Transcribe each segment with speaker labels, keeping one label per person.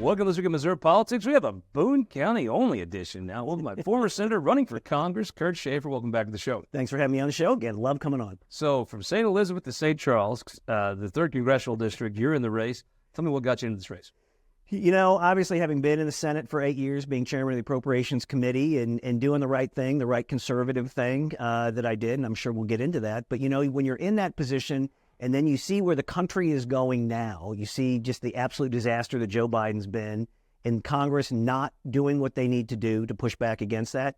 Speaker 1: Welcome this week in Missouri Politics. We have a Boone County-only edition now. Welcome my former senator running for Congress, Kurt Schaefer. Welcome back to the show.
Speaker 2: Thanks for having me on the show again. Love coming on.
Speaker 1: So from St. Elizabeth to St. Charles, the 3rd Congressional District, you're in the race. Tell me what got you into this race.
Speaker 2: You know, obviously having been in the Senate for 8 years, being chairman of the Appropriations Committee and doing the right thing, the right conservative thing that I did, and I'm sure we'll get into that. But, you know, when you're in that position and then you see where the country is going now, you see just the absolute disaster that Joe Biden's been, and Congress not doing what they need to do to push back against that,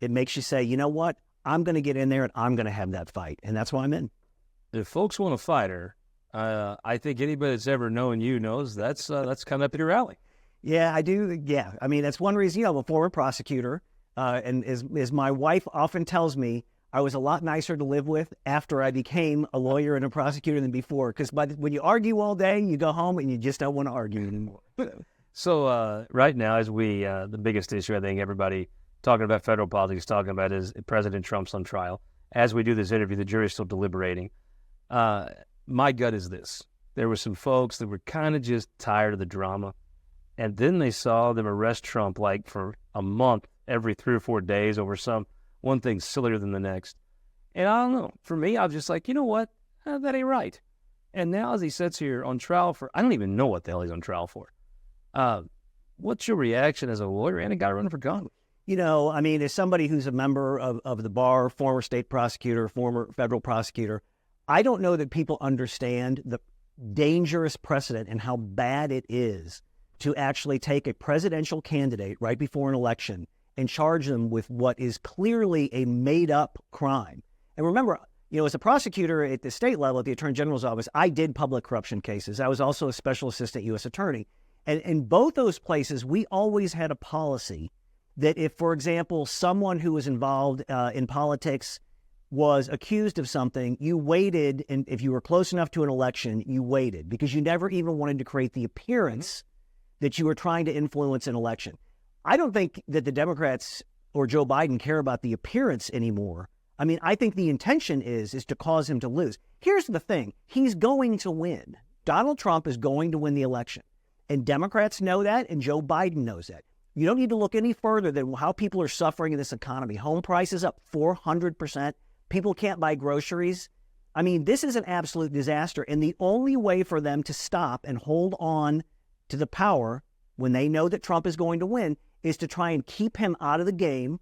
Speaker 2: it makes you say, you know what, I'm going to get in there and I'm going to have that fight. And that's why I'm in.
Speaker 1: If folks want a fighter, I think anybody that's ever known you knows that's kind of up your alley.
Speaker 2: Yeah, I do. Yeah. I mean, that's one reason, you know, I'm a former prosecutor. And as my wife often tells me, I was a lot nicer to live with after I became a lawyer and a prosecutor than before. Because when you argue all day, you go home and you just don't want to argue anymore.
Speaker 1: So right now, as the biggest issue I think everybody talking about federal politics talking about is President Trump's on trial. As we do this interview, the jury's still deliberating. My gut is this. There were some folks that were kind of just tired of the drama. And then they saw them arrest Trump like for a month every 3 or 4 days over one thing sillier than the next. And I don't know. For me, I was just like, you know what? That ain't right. And now as he sits here on trial for, I don't even know what the hell he's on trial for. What's your reaction as a lawyer and a guy running for Congress?
Speaker 2: You know, I mean, as somebody who's a member of the bar, former state prosecutor, former federal prosecutor, I don't know that people understand the dangerous precedent and how bad it is to actually take a presidential candidate right before an election and charge them with what is clearly a made-up crime. And remember, you know, as a prosecutor at the state level, at the Attorney General's office, I did public corruption cases. I was also a special assistant U.S. attorney. And in both those places, we always had a policy that if, for example, someone who was involved in politics was accused of something, you waited, and if you were close enough to an election, you waited because you never even wanted to create the appearance that you were trying to influence an election. I don't think that the Democrats or Joe Biden care about the appearance anymore. I mean, I think the intention is to cause him to lose. Here's the thing. He's going to win. Donald Trump is going to win the election. And Democrats know that, and Joe Biden knows that. You don't need to look any further than how people are suffering in this economy. Home prices up 400%. People can't buy groceries. I mean, this is an absolute disaster. And the only way for them to stop and hold on to the power when they know that Trump is going to win is to try and keep him out of the game.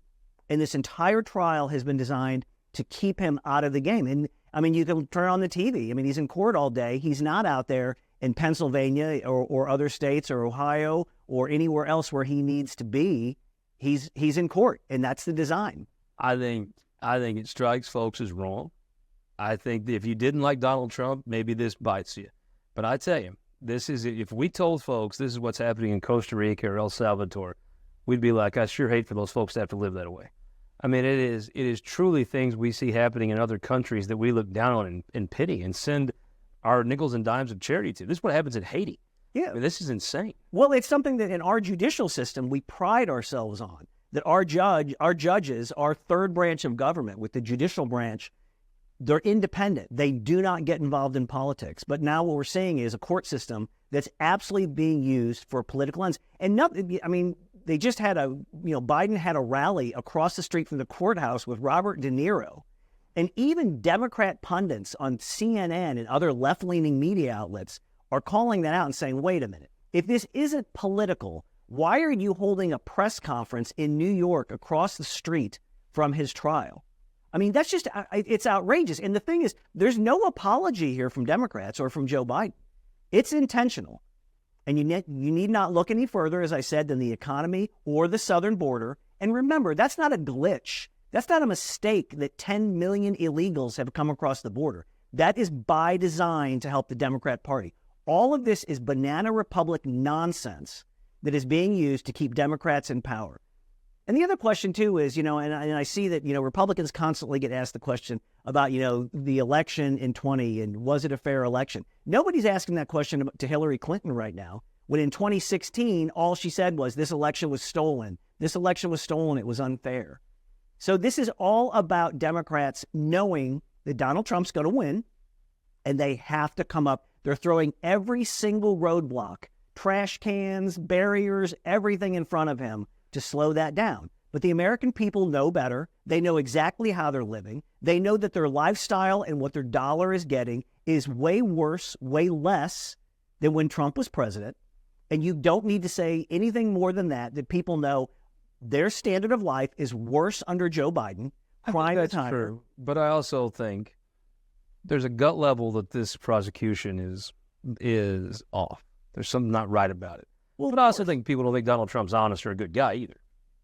Speaker 2: And this entire trial has been designed to keep him out of the game. And I mean, you can turn on the TV. I mean, he's in court all day. He's not out there in Pennsylvania or other states or Ohio or anywhere else where he needs to be. He's in court, and that's the design.
Speaker 1: I think it strikes folks as wrong. I think that if you didn't like Donald Trump, maybe this bites you. But I tell you, if we told folks this is what's happening in Costa Rica or El Salvador, we'd be like, I sure hate for those folks to have to live that way. I mean, it is truly things we see happening in other countries that we look down on and pity and send our nickels and dimes of charity to. This is what happens in Haiti.
Speaker 2: Yeah.
Speaker 1: I mean, this is insane.
Speaker 2: Well, it's something that in our judicial system we pride ourselves on, that our judges, our third branch of government with the judicial branch, they're independent. They do not get involved in politics. But now what we're seeing is a court system that's absolutely being used for a political ends. And nothing, I mean, they just had Biden had a rally across the street from the courthouse with Robert De Niro. And even Democrat pundits on CNN and other left-leaning media outlets are calling that out and saying, wait a minute, if this isn't political, why are you holding a press conference in New York across the street from his trial? I mean, that's just, it's outrageous. And the thing is, there's no apology here from Democrats or from Joe Biden. It's intentional. And you need not look any further, as I said, than the economy or the southern border. And remember, that's not a glitch. That's not a mistake that 10 million illegals have come across the border. That is by design to help the Democrat Party. All of this is banana republic nonsense that is being used to keep Democrats in power. And the other question, too, is, and I see that, Republicans constantly get asked the question about, the election in 20 and was it a fair election? Nobody's asking that question to Hillary Clinton right now, when in 2016, all she said was this election was stolen. This election was stolen. It was unfair. So this is all about Democrats knowing that Donald Trump's going to win, and they have to come up. They're throwing every single roadblock trash cans, barriers, everything in front of him to slow that down. But the American people know better. They know exactly how they're living. They know that their lifestyle and what their dollar is getting is way worse, way less than when Trump was president. And you don't need to say anything more than that people know their standard of life is worse under Joe Biden. Crime is higher.
Speaker 1: True. But I also think there's a gut level that this prosecution is off. There's something not right about it. Well, but I also think people don't think Donald Trump's honest or a good guy either.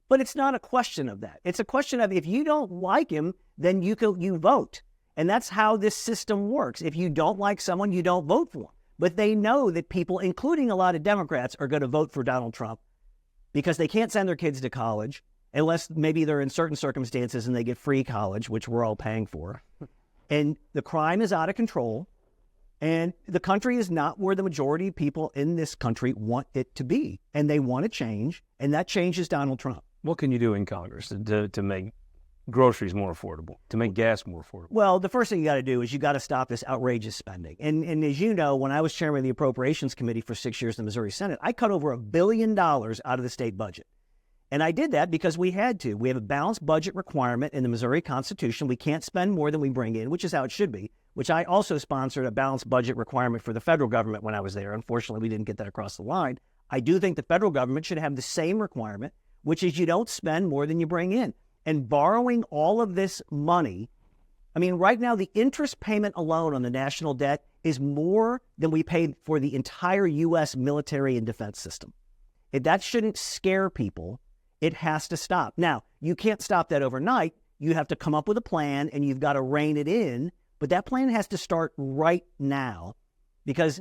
Speaker 2: But it's not a question of that. It's a question of if you don't like him, then you vote. And that's how this system works. If you don't like someone, you don't vote for him. But they know that people, including a lot of Democrats, are going to vote for Donald Trump because they can't send their kids to college unless maybe they're in certain circumstances and they get free college, which we're all paying for. And the crime is out of control. And the country is not where the majority of people in this country want it to be. And they want to change. And that change is Donald Trump.
Speaker 1: What can you do in Congress to make groceries more affordable, to make gas more affordable?
Speaker 2: Well, the first thing you got to do is you got to stop this outrageous spending. And as you know, when I was chairman of the Appropriations Committee for 6 years in the Missouri Senate, I cut over $1 billion out of the state budget. And I did that because we had to. We have a balanced budget requirement in the Missouri Constitution. We can't spend more than we bring in, which is how it should be, which I also sponsored a balanced budget requirement for the federal government when I was there. Unfortunately, we didn't get that across the line. I do think the federal government should have the same requirement, which is you don't spend more than you bring in. And borrowing all of this money, I mean, right now, the interest payment alone on the national debt is more than we paid for the entire U.S. military and defense system. That shouldn't scare people. It has to stop. Now, you can't stop that overnight. You have to come up with a plan, and you've got to rein it in. But that plan has to start right now because,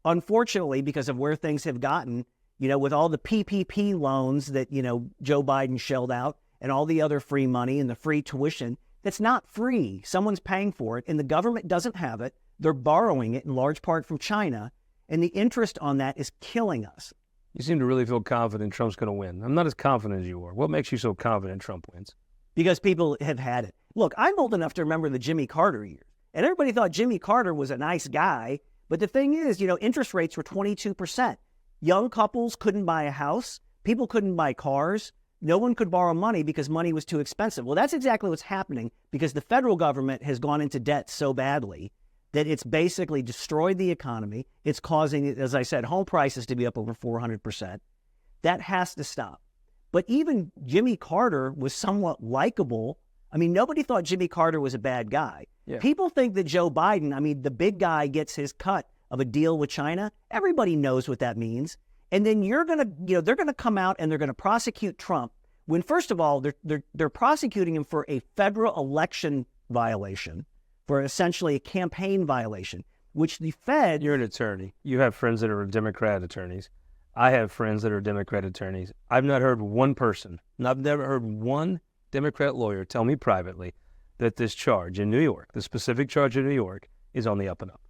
Speaker 2: unfortunately, because of where things have gotten, with all the PPP loans that, Joe Biden shelled out and all the other free money and the free tuition, that's not free. Someone's paying for it, and the government doesn't have it. They're borrowing it in large part from China, and the interest on that is killing us.
Speaker 1: You seem to really feel confident Trump's going to win. I'm not as confident as you are. What makes you so confident Trump wins?
Speaker 2: Because people have had it. Look, I'm old enough to remember the Jimmy Carter years, and everybody thought Jimmy Carter was a nice guy. But the thing is, interest rates were 22%. Young couples couldn't buy a house. People couldn't buy cars. No one could borrow money because money was too expensive. Well, that's exactly what's happening because the federal government has gone into debt so badly that it's basically destroyed the economy. It's causing, as I said, home prices to be up over 400%. That has to stop. But even Jimmy Carter was somewhat likable. I mean, nobody thought Jimmy Carter was a bad guy. Yeah. People think that Joe Biden, the big guy gets his cut of a deal with China. Everybody knows what that means. And then they're going to come out and they're going to prosecute Trump when, first of all, they're prosecuting him for a federal election violation, for essentially a campaign violation, which the Fed...
Speaker 1: You're an attorney. You have friends that are Democrat attorneys. I have friends that are Democrat attorneys. I've not heard one person, and I've never heard one Democrat lawyer tell me privately that this charge in New York, the specific charge in New York, is on the up and up.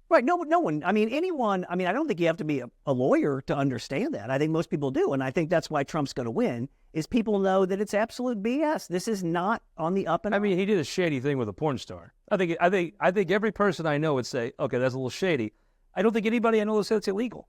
Speaker 2: Right. No one. Anyone. I don't think you have to be a lawyer to understand that. I think most people do. And I think that's why Trump's going to win, is people know that it's absolute BS. This is not on the up and up.
Speaker 1: He did a shady thing with a porn star. I think every person I know would say, okay, that's a little shady. I don't think anybody I know would say it's illegal.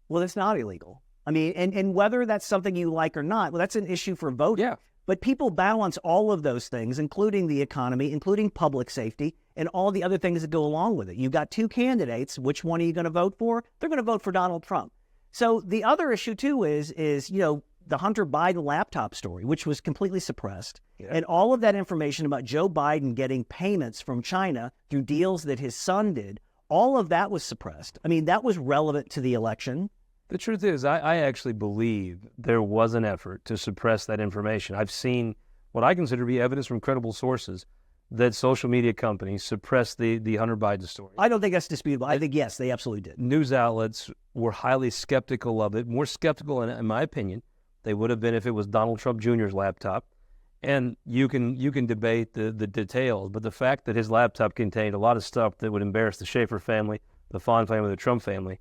Speaker 2: Well, it's not illegal. And whether that's something you like or not, well, that's an issue for voting.
Speaker 1: Yeah.
Speaker 2: But people balance all of those things, including the economy, including public safety, and all the other things that go along with it. You've got two candidates. Which one are you going to vote for? They're going to vote for Donald Trump. So the other issue, too, is the Hunter Biden laptop story, which was completely suppressed. Yeah. And all of that information about Joe Biden getting payments from China through deals that his son did, all of that was suppressed. That was relevant to the election.
Speaker 1: The truth is, I actually believe there was an effort to suppress that information. I've seen what I consider to be evidence from credible sources that social media companies suppressed the Hunter Biden story.
Speaker 2: I don't think that's disputable. I think, yes, they absolutely did.
Speaker 1: News outlets were highly skeptical of it, more skeptical, in my opinion, they would have been if it was Donald Trump Jr.'s laptop. And you can debate the details, but the fact that his laptop contained a lot of stuff that would embarrass the Schaefer family, the Faughn family, the Trump family,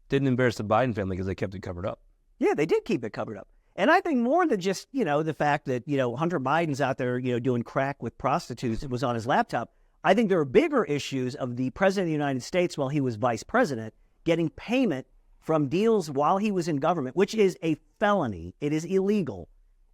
Speaker 1: didn't embarrass the Biden family because they kept it covered up.
Speaker 2: Yeah, they did keep it covered up. And I think more than just, the fact that, Hunter Biden's out there, doing crack with prostitutes, it was on his laptop. I think there are bigger issues of the president of the United States while he was vice president getting payment from deals while he was in government, which is a felony. It is illegal.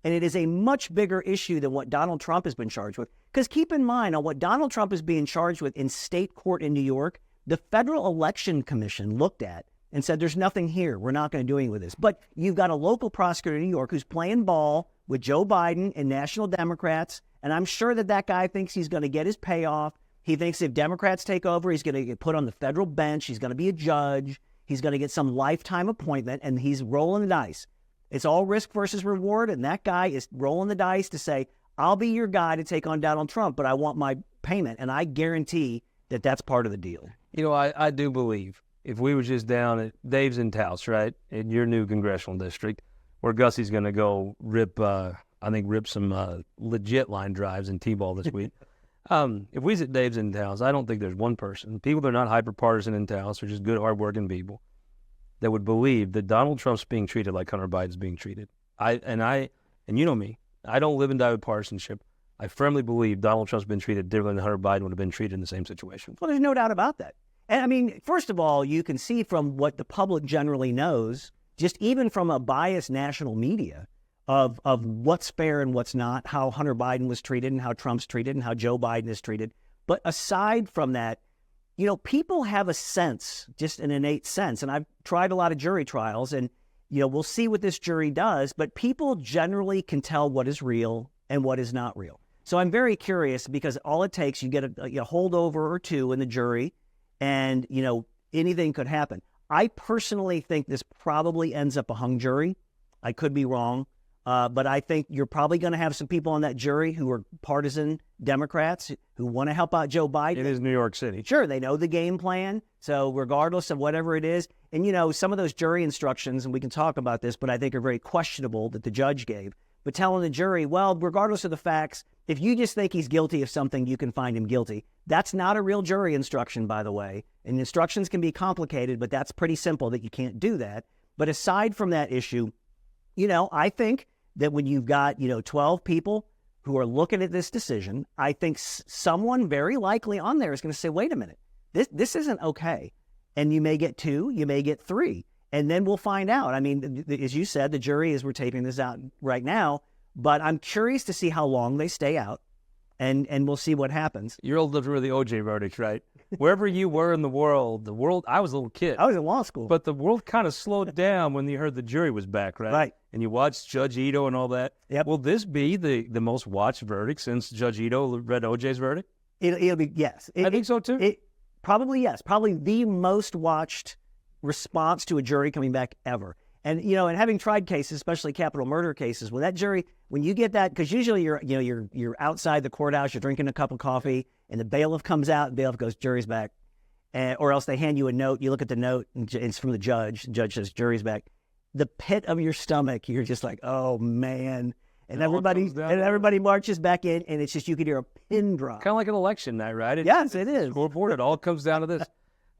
Speaker 2: And it is a much bigger issue than what Donald Trump has been charged with. Because keep in mind, on what Donald Trump is being charged with in state court in New York, the Federal Election Commission looked at and said, there's nothing here. We're not going to do anything with this. But you've got a local prosecutor in New York who's playing ball with Joe Biden and national Democrats. And I'm sure that guy thinks he's going to get his payoff. He thinks if Democrats take over, he's going to get put on the federal bench. He's going to be a judge. He's going to get some lifetime appointment, and he's rolling the dice. It's all risk versus reward, and that guy is rolling the dice to say, I'll be your guy to take on Donald Trump, but I want my payment, and I guarantee that that's part of the deal.
Speaker 1: You know, I do believe if we were just down at Dave's in Taos, right, in your new congressional district, where Gussie's going to go rip some legit line drives in T-ball this week. If we at Dave's in Taos, I don't think there's one person, people that are not hyper-partisan in Taos, they're just good, hard-working people, that would believe that Donald Trump's being treated like Hunter Biden's being treated. And you know me, I don't live and die with partisanship. I firmly believe Donald Trump's been treated differently than Hunter Biden would have been treated in the same situation.
Speaker 2: Well, there's no doubt about that. And I mean, first of all, you can see from what the public generally knows, just even from a biased national media, of what's fair and what's not, how Hunter Biden was treated and how Trump's treated and how Joe Biden is treated. But aside from that, you know, people have a sense, just an innate sense, and I've tried a lot of jury trials, and, you know, we'll see what this jury does, but people generally can tell what is real and what is not real. So I'm very curious, because all it takes, you get a holdover or two in the jury, and, you know, anything could happen. I personally think this probably ends up a hung jury. I could be wrong. But I think you're probably going to have some people on that jury who are partisan Democrats who want to help out Joe Biden.
Speaker 1: It is New York City.
Speaker 2: Sure, they know the game plan. So regardless of whatever it is, and, you know, some of those jury instructions, and we can talk about this, but I think are very questionable that the judge gave. But telling the jury, well, regardless of the facts, if you just think he's guilty of something, you can find him guilty. That's not a real jury instruction, by the way. And instructions can be complicated, but that's pretty simple that you can't do that. But aside from that issue, you know, I think that when you've got, 12 people who are looking at this decision, I think someone very likely on there is going to say, wait a minute, this isn't okay. And you may get 2, you may get 3, and then we'll find out. I mean, as you said, the jury, as we're taping this out right now, but I'm curious to see how long they stay out, and we'll see what happens.
Speaker 1: You're old enough to remember the OJ verdict, right? Wherever you were in the world, I was a little kid.
Speaker 2: I was in law school.
Speaker 1: But the world kind of slowed down when you heard the jury was back, right?
Speaker 2: Right.
Speaker 1: And you watched Judge Ito and all that.
Speaker 2: Yep.
Speaker 1: Will this be the most watched verdict since Judge Ito read OJ's verdict?
Speaker 2: It'll be, yes.
Speaker 1: I think so, too.
Speaker 2: Probably, yes. Probably the most watched response to a jury coming back ever. And, and having tried cases, especially capital murder cases, when you get that, because usually you're outside the courthouse, you're drinking a cup of coffee, and the bailiff comes out, and the bailiff goes, jury's back. Or else they hand you a note, you look at the note, and it's from the judge says, jury's back. The pit of your stomach, you're just like, oh, man. And everybody marches back in, and it's just, you could hear a pin drop.
Speaker 1: Kind of like an election night, right?
Speaker 2: Yes, it is.
Speaker 1: Scoreboard, it all comes down to this.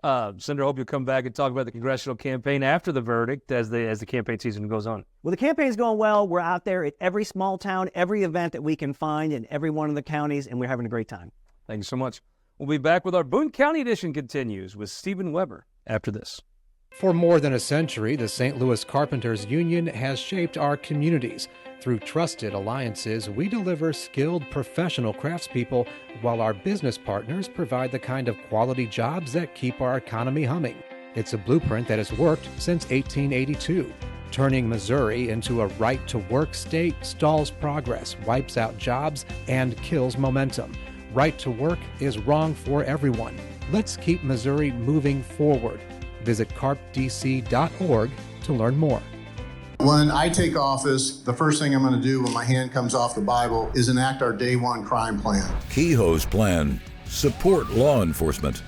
Speaker 1: Senator, I hope you'll come back and talk about the congressional campaign after the verdict as the campaign season goes on.
Speaker 2: Well, the campaign's going well. We're out there at every small town, every event that we can find in every one of the counties, and we're having a great time.
Speaker 1: Thank you so much. We'll be back with our Boone County edition continues with Stephen Weber after this.
Speaker 3: For more than a century, the St. Louis Carpenters Union has shaped our communities. Through trusted alliances, we deliver skilled professional craftspeople while our business partners provide the kind of quality jobs that keep our economy humming. It's a blueprint that has worked since 1882. Turning Missouri into a right-to-work state stalls progress, wipes out jobs, and kills momentum. Right to work is wrong for everyone. Let's keep Missouri moving forward. Visit carpdc.org to learn more.
Speaker 4: When I take office, the first thing I'm going to do when my hand comes off the Bible is enact our Day One crime plan.
Speaker 5: Kehoe's plan: support law enforcement,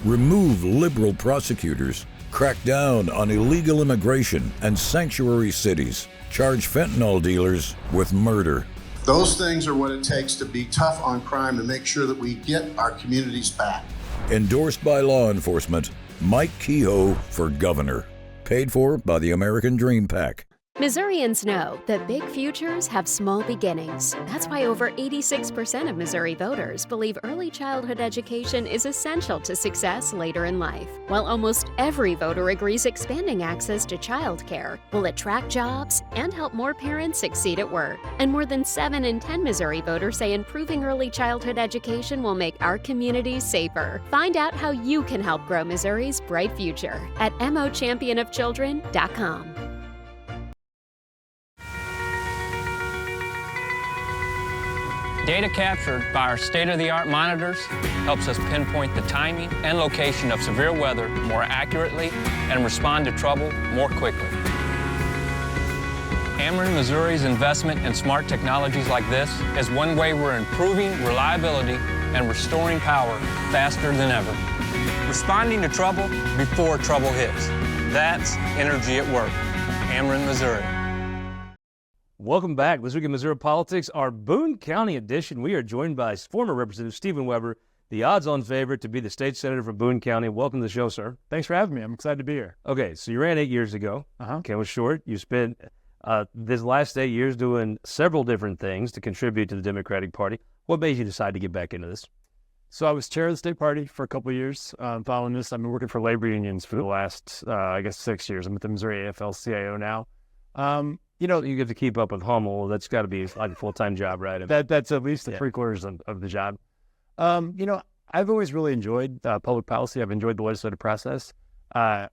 Speaker 5: remove liberal prosecutors, crack down on illegal immigration and sanctuary cities, charge fentanyl dealers with murder.
Speaker 4: Those things are what it takes to be tough on crime and make sure that we get our communities back.
Speaker 5: Endorsed by law enforcement, Mike Kehoe for governor. Paid for by the American Dream PAC.
Speaker 6: Missourians know that big futures have small beginnings. That's why over 86% of Missouri voters believe early childhood education is essential to success later in life. While almost every voter agrees expanding access to childcare will attract jobs and help more parents succeed at work. And more than 7 in 10 Missouri voters say improving early childhood education will make our communities safer. Find out how you can help grow Missouri's bright future at mochampionofchildren.com.
Speaker 7: Data captured by our state-of-the-art monitors helps us pinpoint the timing and location of severe weather more accurately and respond to trouble more quickly. Ameren Missouri's investment in smart technologies like this is one way we're improving reliability and restoring power faster than ever. Responding to trouble before trouble hits. That's energy at work. Ameren, Missouri.
Speaker 1: Welcome back. This week in Missouri Politics, our Boone County edition. We are joined by former Representative Stephen Weber, the odds-on favorite to be the state senator from Boone County. Welcome to the show, sir.
Speaker 8: Thanks for having me. I'm excited to be here.
Speaker 1: Okay, so you ran 8 years ago. Came was short. You spent this last 8 years doing several different things to contribute to the Democratic Party. What made you decide to get back into this?
Speaker 8: So I was chair of the state party for a couple of years. Following this, I've been working for labor unions for the last, 6 years. I'm at the Missouri AFL-CIO now.
Speaker 1: You know, you get to keep up with Hummel. That's got to be like a full-time job, right?
Speaker 8: That's at least three-quarters of the job. I've always really enjoyed public policy. I've enjoyed the legislative process. What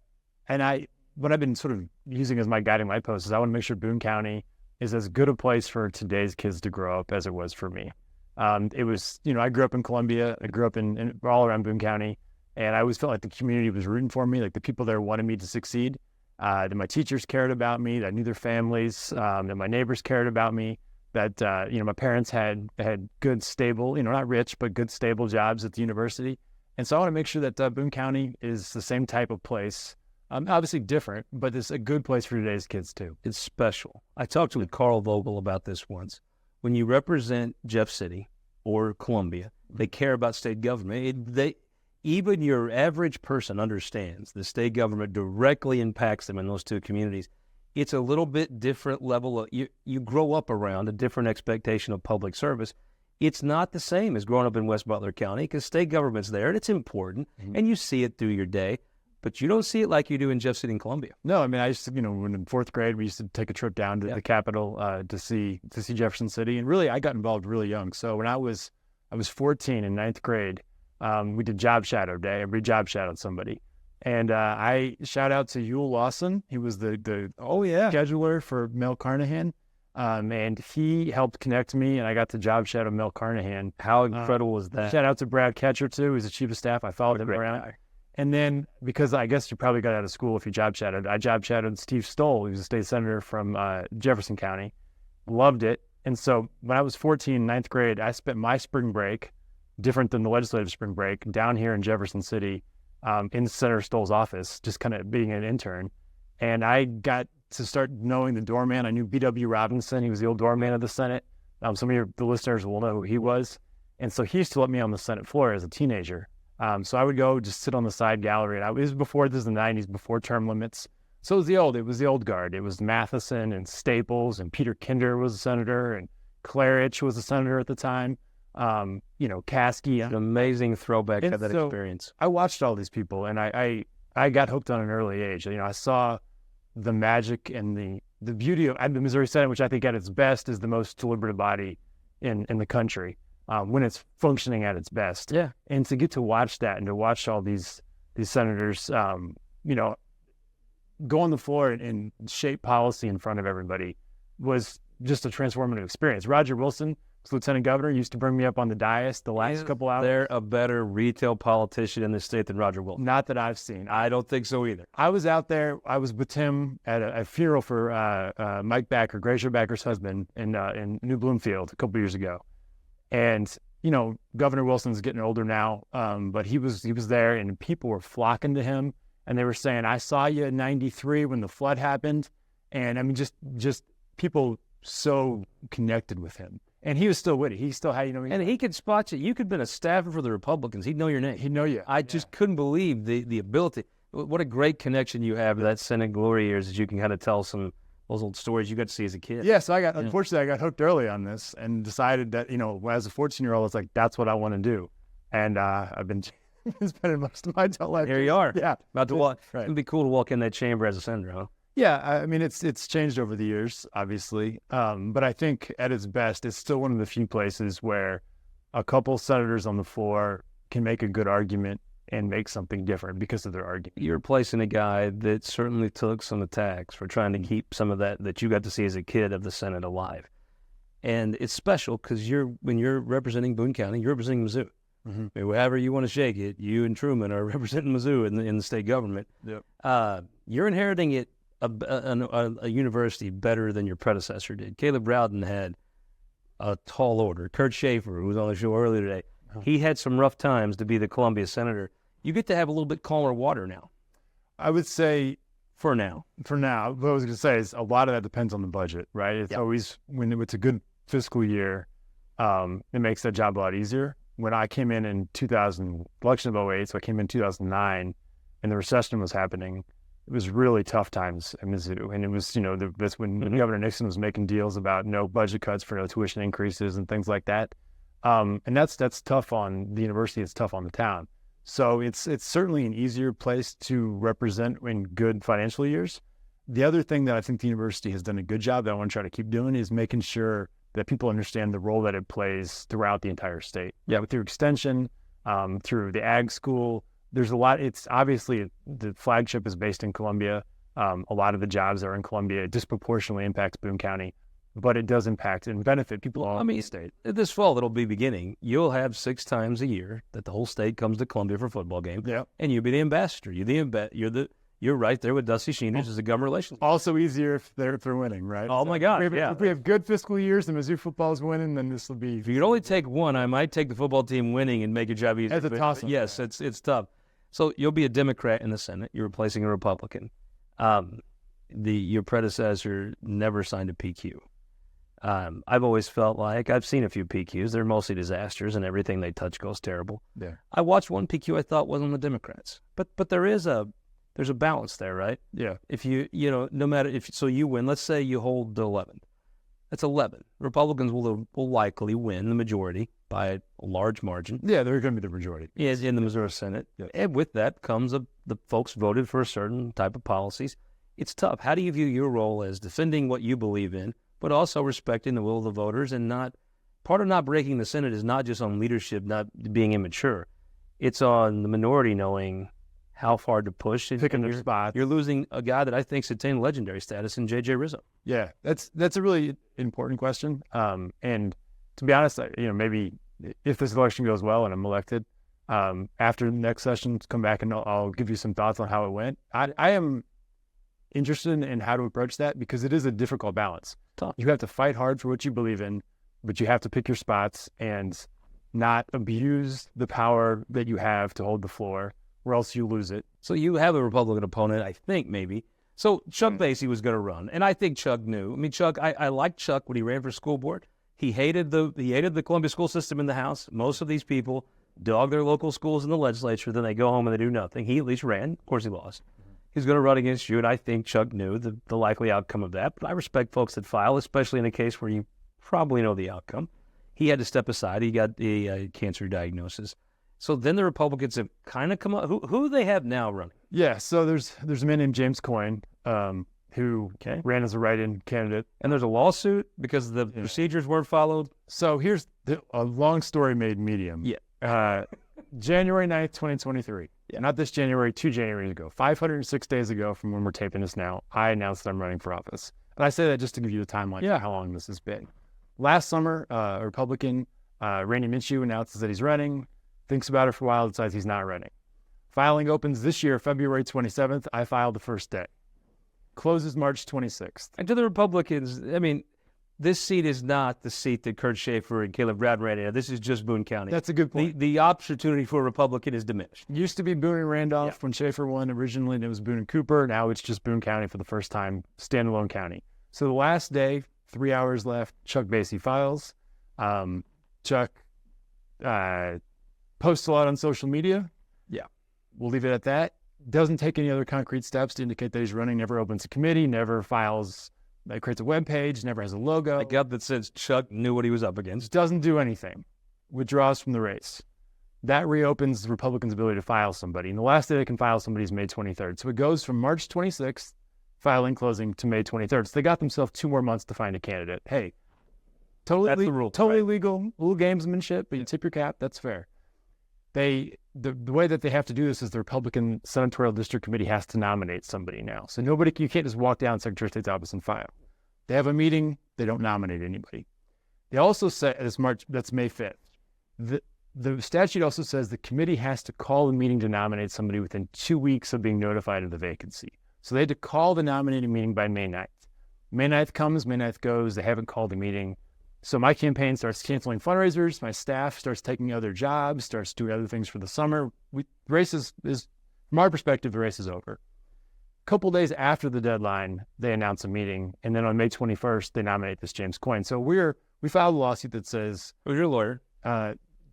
Speaker 8: I've been sort of using as my guiding light post is I want to make sure Boone County is as good a place for today's kids to grow up as it was for me. It was, I grew up in Columbia. I grew up in all around Boone County, and I always felt like the community was rooting for me, like the people there wanted me to succeed. That my teachers cared about me, that I knew their families, that my neighbors cared about me, that, my parents had good, stable, not rich, but good, stable jobs at the university. And so I want to make sure that Boone County is the same type of place, obviously different, but it's a good place for today's kids too.
Speaker 1: It's special. I talked with Carl Vogel about this once. When you represent Jeff City or Columbia, they care about state government. Even your average person understands the state government directly impacts them in those two communities. It's a little bit different level. You grow up around a different expectation of public service. It's not the same as growing up in West Butler County because state government's there and it's important and you see it through your day, but you don't see it like you do in Jeff City and Columbia.
Speaker 8: No, I mean, I used to, when in fourth grade, we used to take a trip down to the Capitol to see Jefferson City. And really, I got involved really young. So when I was 14 in ninth grade, we did job shadow day. Every job shadowed somebody. And I shout out to Yule Lawson. He was the scheduler for Mel Carnahan. And he helped connect me, and I got to job shadow Mel Carnahan.
Speaker 1: How incredible was that?
Speaker 8: Shout out to Brad Ketcher, too. He's the chief of staff. I followed him around. Guy. And then, because I guess you probably got out of school if you job shadowed, I job shadowed Steve Stoll. He was a state senator from Jefferson County. Loved it. And so when I was 14, ninth grade, I spent my spring break, different than the legislative spring break, down here in Jefferson City in Senator Stoll's office, just kind of being an intern. And I got to start knowing the doorman. I knew B.W. Robinson. He was the old doorman of the Senate. Some of the listeners will know who he was. And so he used to let me on the Senate floor as a teenager. So I would go just sit on the side gallery. And this was before, this is the 90s, before term limits. So it was the old guard. It was Matheson and Staples and Peter Kinder was a senator and Clarich was a senator at the time. Caskey.
Speaker 1: An amazing throwback to that experience.
Speaker 8: I watched all these people and I got hooked on an early age. I saw the magic and the beauty of the Missouri Senate, which I think at its best is the most deliberative body in the country when it's functioning at its best.
Speaker 1: Yeah.
Speaker 8: And to get to watch that and to watch all these senators, go on the floor and shape policy in front of everybody was just a transformative experience. Roger Wilson was lieutenant governor, used to bring me up on the dais the last couple hours.
Speaker 1: They're a better retail politician in the state than Roger Wilson.
Speaker 8: Not that I've seen.
Speaker 1: I don't think so either.
Speaker 8: I was out there. I was with Tim at a funeral for Mike Backer, Gracia Backer's husband, in New Bloomfield a couple years ago. And, Governor Wilson's getting older now, but he was there and people were flocking to him. And they were saying, I saw you in 93 when the flood happened. And I mean, just people so connected with him. And he was still witty. He still had,
Speaker 1: and he could spot you. You could have been a staffer for the Republicans. He'd know your name.
Speaker 8: He'd know you.
Speaker 1: I just couldn't believe the ability. What a great connection you have to that Senate glory years that you can kind of tell some those old stories you got to see as a kid.
Speaker 8: Yeah, so unfortunately, I got hooked early on this and decided that, as a 14-year-old, it's like, that's what I want to do. And I've been spending most of my adult life.
Speaker 1: Here you are.
Speaker 8: Yeah.
Speaker 1: About to walk.
Speaker 8: Right.
Speaker 1: It'd be cool to walk in that chamber as a senator, huh?
Speaker 8: Yeah, I mean, it's changed over the years, obviously. But I think at its best, it's still one of the few places where a couple senators on the floor can make a good argument and make something different because of their argument.
Speaker 1: You're replacing a guy that certainly took some attacks for trying to keep some of that you got to see as a kid of the Senate alive. And it's special because when you're representing Boone County, you're representing Mizzou. Mm-hmm. I mean, however you want to shake it, you and Truman are representing Mizzou in the state government.
Speaker 8: Yep.
Speaker 1: You're inheriting it a university better than your predecessor did. Caleb Rowden had a tall order. Kurt Schaefer, who was on the show earlier today, he had some rough times to be the Columbia senator. You get to have a little bit calmer water now.
Speaker 8: I would say
Speaker 1: for now.
Speaker 8: What I was going to say is a lot of that depends on the budget, right? It's always, when it's a good fiscal year, it makes that job a lot easier. When I came in 2000, election of 08, so I came in 2009, and the recession was happening, it was really tough times at Mizzou. And it was, that's when Governor Nixon was making deals about no budget cuts for no tuition increases and things like that. And that's tough on the university. It's tough on the town. So it's certainly an easier place to represent in good financial years. The other thing that I think the university has done a good job that I want to try to keep doing is making sure that people understand the role that it plays throughout the entire state. Yeah, through extension, through the ag school. There's a lot. It's obviously the flagship is based in Columbia. A lot of the jobs are in Columbia. It disproportionately impacts Boone County, but it does impact and benefit people all over the state.
Speaker 1: This fall, it'll be beginning. You'll have 6 times a year that the whole state comes to Columbia for a football game.
Speaker 8: Yeah,
Speaker 1: and you'll be the ambassador. You're right there with Dusty Sheeners as a government relations.
Speaker 8: Also easier if they're winning, right?
Speaker 1: Oh, my God,
Speaker 8: If we have good fiscal years and Mizzou football is winning, then this will be...
Speaker 1: If you could only take one, I might take the football team winning and make your job easier.
Speaker 8: That's a toss-up.
Speaker 1: Yes, it's tough. So you'll be a Democrat in the Senate. You're replacing a Republican. Your predecessor never signed a PQ. I've always felt like I've seen a few PQs. They're mostly disasters, and everything they touch goes terrible.
Speaker 8: Yeah.
Speaker 1: I watched one PQ I thought was on the Democrats, but there's a balance there, right?
Speaker 8: Yeah.
Speaker 1: If no matter if you win, let's say you hold the 11th. That's 11. Republicans will likely win the majority by a large margin.
Speaker 8: Yeah, they're going to be the majority.
Speaker 1: Yes, in the Missouri Senate. Yeah. And with that comes the folks voted for a certain type of policies. It's tough. How do you view your role as defending what you believe in, but also respecting the will of the voters, and part of not breaking the Senate is not just on leadership not being immature. It's on the minority knowing how far to push.
Speaker 8: Picking their spot.
Speaker 1: You're losing a guy that I think's attained legendary status in J.J. Rizzo.
Speaker 8: Yeah, that's a really important question. And to be honest, maybe if this election goes well and I'm elected, after the next session, come back and I'll give you some thoughts on how it went. I am interested in how to approach that because it is a difficult balance.
Speaker 1: Tough.
Speaker 8: You have to fight hard for what you believe in, but you have to pick your spots and not abuse the power that you have to hold the floor, or else you lose it.
Speaker 1: So you have a Republican opponent, I think, maybe. So Chuck Basie was going to run, and I think Chuck knew. I mean, Chuck, I liked Chuck when he ran for school board. He hated the Columbia school system in the House. Most of these people dog their local schools in the legislature, then they go home and they do nothing. He at least ran. Of course, he lost. He's going to run against you, and I think Chuck knew the likely outcome of that. But I respect folks that file, especially in a case where you probably know the outcome. He had to step aside. He got a cancer diagnosis. So then the Republicans have kind of come up. Who do they have now running?
Speaker 8: Yeah, so there's a man named James Coyne who ran as a write-in candidate.
Speaker 1: And there's a lawsuit because the procedures weren't followed.
Speaker 8: So here's a long story made medium.
Speaker 1: Yeah.
Speaker 8: January 9th, 2023. Yeah. Not this January, 2 Januaries ago. 506 days ago from when we're taping this now, I announced that I'm running for office. And I say that just to give you the timeline of how long this has been. Last summer, a Republican, Randy Minshew, announces that he's running, thinks about it for a while, decides he's not running. Filing opens this year, February 27th. I filed the first day. Closes March 26th.
Speaker 1: And to the Republicans, I mean, this seat is not the seat that Kurt Schaefer and Caleb Rowden ran in. This is just Boone County.
Speaker 8: That's a good point.
Speaker 1: The opportunity for a Republican is diminished.
Speaker 8: Used to be Boone and Randolph when Schaefer won originally, and it was Boone and Cooper. Now it's just Boone County for the first time, standalone county. So the last day, 3 hours left, Chuck Basie files. Chuck posts a lot on social media.
Speaker 1: Yeah.
Speaker 8: We'll leave it at that. Doesn't take any other concrete steps to indicate that he's running, never opens a committee, never files It creates a web page, never has a logo.
Speaker 1: I got that since Chuck knew what he was up against.
Speaker 8: Doesn't do anything. Withdraws from the race. That reopens the Republicans' ability to file somebody. And the last day they can file somebody is May 23rd. So it goes from March 26th, filing, closing, to May 23rd. So they got themselves 2 more months to find a candidate. Hey,
Speaker 1: That's the rule,
Speaker 8: totally
Speaker 1: right?
Speaker 8: legal, little gamesmanship, but you tip your cap, that's fair. The way that they have to do this is the Republican Senatorial District Committee has to nominate somebody now. So you can't just walk down Secretary of State's office and file. They have a meeting, they don't nominate anybody. They also say, that's May 5th. The statute also says the committee has to call the meeting to nominate somebody within 2 weeks of being notified of the vacancy. So they had to call the nominating meeting by May 9th. May 9th comes, May 9th goes, they haven't called the meeting. So my campaign starts canceling fundraisers, my staff starts taking other jobs, starts doing other things for the summer. The race is from our perspective, the race is over. A couple days after the deadline, they announce a meeting, and then on May 21st, they nominate this James Coyne. So we filed a lawsuit that says,
Speaker 1: Who's your lawyer?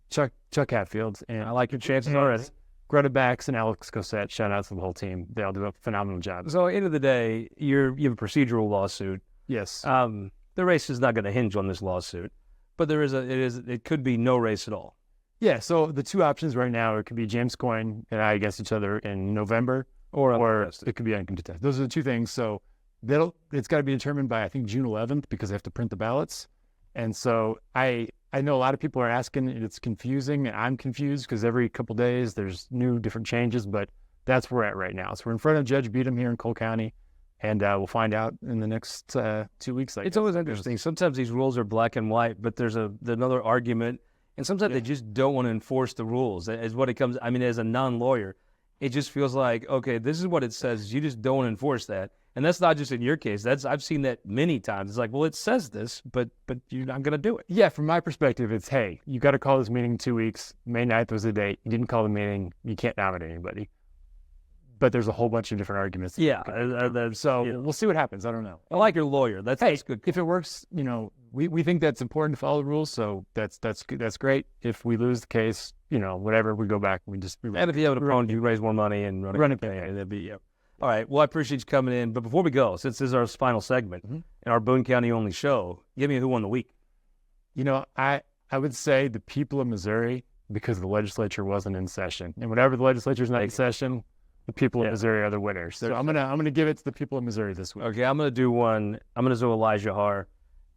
Speaker 8: Chuck Hatfield, and
Speaker 1: I like your chances already.
Speaker 8: Greta Bax and Alex Cossette. Shout out to the whole team. They all do a phenomenal job.
Speaker 1: So, end of the day, you have a procedural lawsuit.
Speaker 8: Yes.
Speaker 1: The race is not going to hinge on this lawsuit, but it could be no race at all.
Speaker 8: Yeah. So the two options right now, it could be James Coyne and I against each other in November, or it could be uncontested. Those are the two things. So it's got to be determined by, I think, June 11th, because they have to print the ballots. And so I know a lot of people are asking, and it's confusing, and I'm confused because every couple days there's different changes, but that's where we're at right now. So we're in front of Judge Beadham here in Cole County, and we'll find out in the next 2 weeks.
Speaker 1: It's always interesting. Sometimes these rules are black and white, but there's another argument, and sometimes they just don't want to enforce the rules. Is what it comes. I mean, as a non-lawyer, it just feels like, okay, this is what it says. You just don't want to enforce that. And that's not just in your case. I've seen that many times. It's like, well, it says this, but you're not going to do it.
Speaker 8: Yeah, from my perspective, it's, hey, you got to call this meeting in 2 weeks. May 9th was the date. You didn't call the meeting. You can't nominate anybody. But there's a whole bunch of different arguments.
Speaker 1: Yeah.
Speaker 8: We'll see what happens. I don't know.
Speaker 1: I like your lawyer. That's good.
Speaker 8: If it works, we think that's important to follow the rules, so that's great. If we lose the case, whatever, we go back. And
Speaker 1: if you have an opponent, you raise more money and run a campaign. That'd be, yeah. All right. Well, I appreciate you coming in. But before we go, since this is our final segment in our Boone County only show, give me a who won the week.
Speaker 8: I would say the people of Missouri, because the legislature wasn't in session. And whenever the legislature's not in session, the people of Missouri are the winners. So I'm gonna give it to the people of Missouri this week.
Speaker 1: Okay, I'm gonna do one. I'm gonna do Elijah Har.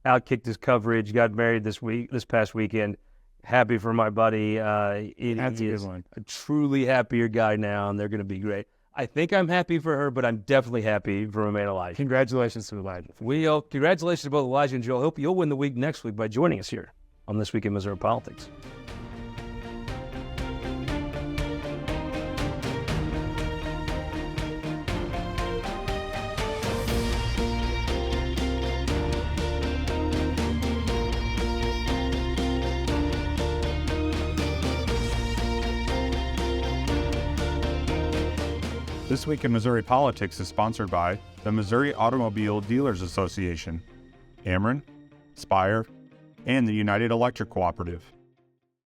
Speaker 1: Outkicked his coverage. Got married this past weekend. Happy for my buddy.
Speaker 8: That's a good one.
Speaker 1: A truly happier guy now, and they're gonna be great. I think I'm happy for her, but I'm definitely happy for my man Elijah.
Speaker 8: Congratulations to Elijah.
Speaker 1: Congratulations to both Elijah and Joe. I hope you'll win the week next week by joining us here on This Week in Missouri Politics.
Speaker 9: This Week in Missouri Politics is sponsored by the Missouri Automobile Dealers Association, Ameren, Spire, and the United Electric Cooperative.